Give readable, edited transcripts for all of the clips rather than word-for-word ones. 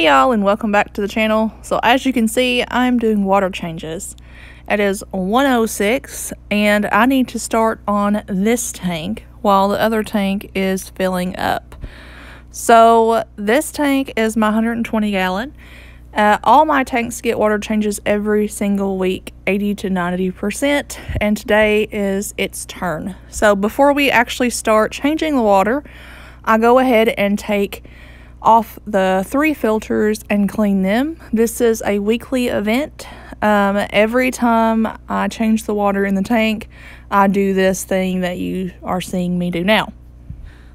Hey y'all, and welcome back to the channel. So as you can see, I'm doing water changes. It is 1:06 and I need to start on this tank while the other tank is filling up. So this tank is my 120 gallon. All my tanks get water changes every single week, 80 to 90%, and today is its turn. So before we actually start changing the water, I go ahead and take off the 3 filters and clean them. This is a weekly event. Every time I change the water in the tank, I do this thing that you are seeing me do now.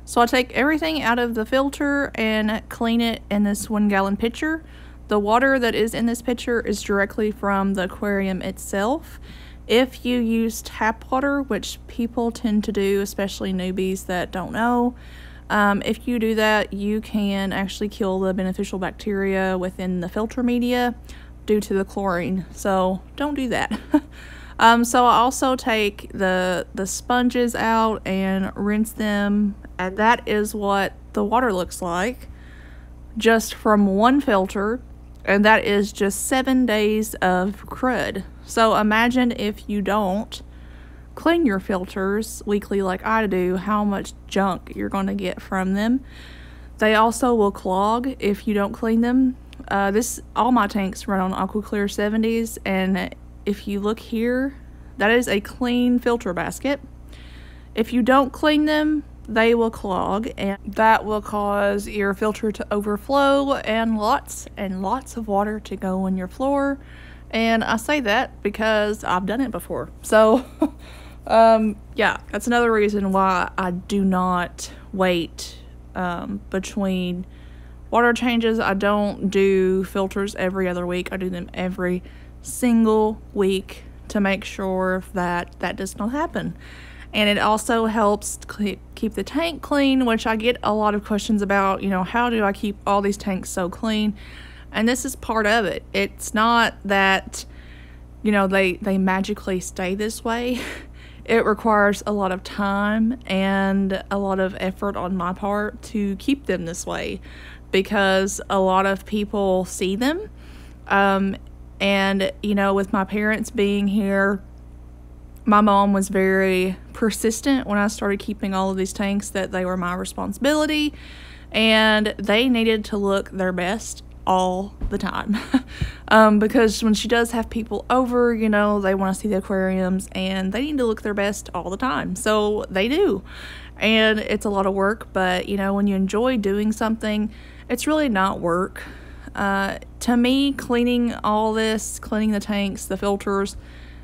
So I take everything out of the filter and clean it in this 1 gallon pitcher. The water that is in this pitcher is directly from the aquarium itself. If you use tap water, which people tend to do, especially newbies that don't know, if you do that, you can actually kill the beneficial bacteria within the filter media due to the chlorine. So don't do that. So I also take the sponges out and rinse them, and that is what the water looks like just from 1 filter, and that is just 7 days of crud. So imagine if you don't clean your filters weekly like I do, how much junk you're going to get from them. They also will clog if you don't clean them. All my tanks run on AquaClear 70s, and if you look here, that is a clean filter basket. If you don't clean them, they will clog, and that will cause your filter to overflow and lots of water to go on your floor. And I say that because I've done it before. So yeah, that's another reason why I do not wait between water changes. I don't do filters every other week. I do them every single week to make sure that that does not happen. And it also helps keep the tank clean, which I get a lot of questions about, you know, how do I keep all these tanks so clean? And this is part of it. It's not that, you know, they magically stay this way. It requires a lot of time and a lot of effort on my part to keep them this way, because a lot of people see them. And, you know, with my parents being here, my mom was very persistent when I started keeping all of these tanks that they were my responsibility, and they needed to look their best all the time. Because when she does have people over, you know, they want to see the aquariums and they need to look their best all the time. So they do. And it's a lot of work, but you know, when you enjoy doing something, it's really not work. To me, cleaning all this, cleaning the tanks, the filters,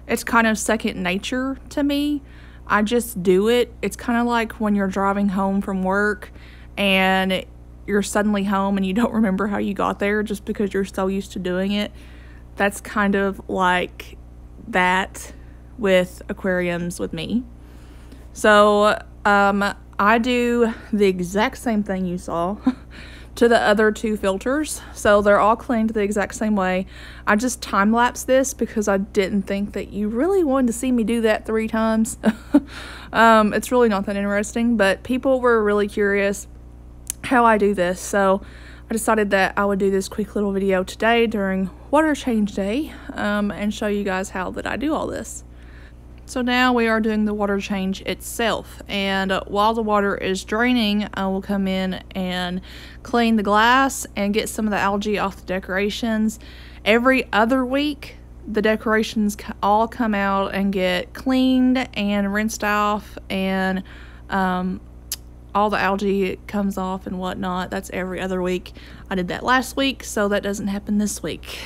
it's kind of second nature to me. I just do it. It's kind of like when you're driving home from work and you're suddenly home and you don't remember how you got there just because you're so used to doing it. That's kind of like that with aquariums with me. So I do the exact same thing you saw to the other 2 filters. So they're all cleaned the exact same way. I just time-lapse this because I didn't think that you really wanted to see me do that 3 times. It's really not that interesting, but people were really curious how I do this, so I decided that I would do this quick little video today during water change day and show you guys how that I do all this. So now we are doing the water change itself, and while the water is draining, I will come in and clean the glass and get some of the algae off the decorations. Every other week, the decorations all come out and get cleaned and rinsed off, and all the algae comes off and whatnot. That's every other week. I did that last week, so that doesn't happen this week.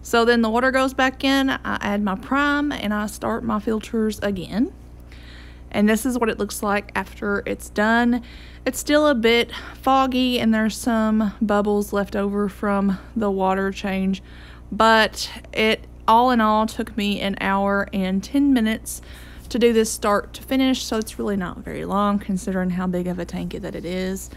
So then the water goes back in, I add my prime, and I start my filters again. And this is what it looks like after it's done. It's still a bit foggy and there's some bubbles left over from the water change, but it all in all took me 1 hour and 10 minutes to do this start to finish, so it's really not very long considering how big of a tank that it is.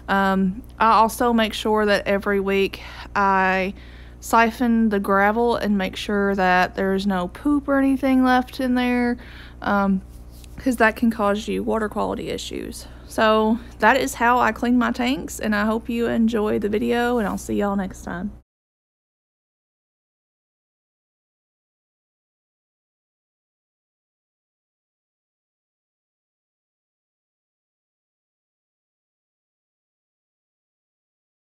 I also make sure that every week I siphon the gravel and make sure that there's no poop or anything left in there, because that can cause you water quality issues. So that is how I clean my tanks, and I hope you enjoy the video, and I'll see y'all next time.